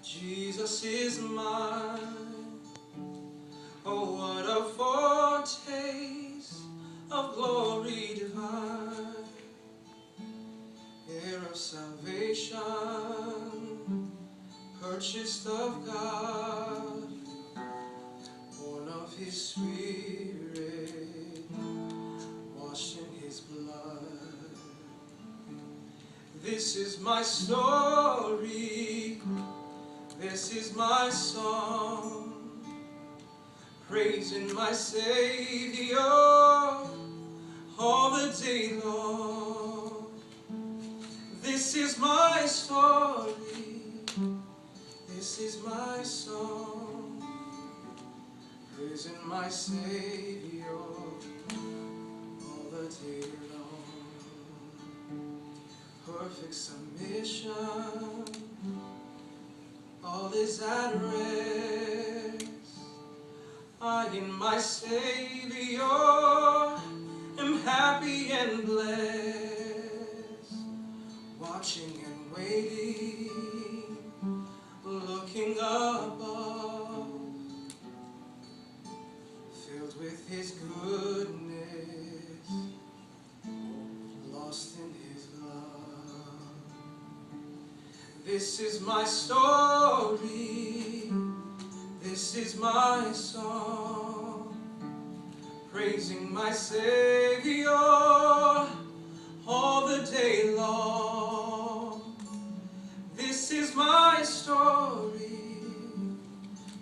Jesus is mine. Oh, what a foretaste of glory divine, heir of salvation, purchased of God, born of His Spirit, washed in His blood. This is my story, this is my song, praising my Savior all the day long. This is my story, this is my song, praising my Savior all the day long. Perfect submission, all is at rest. I in my Savior am happy and blessed, watching and waiting, looking above, filled with His goodness, lost in His love. This is my story, this is my song, praising my Savior all the day long. This is my story,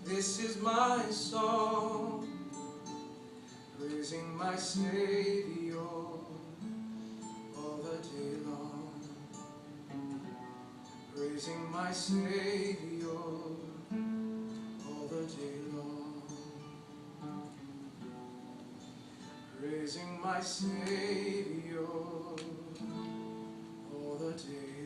this is my song, praising my Savior all the day long. Praising my Savior all the day long. Praising my Savior all the day long.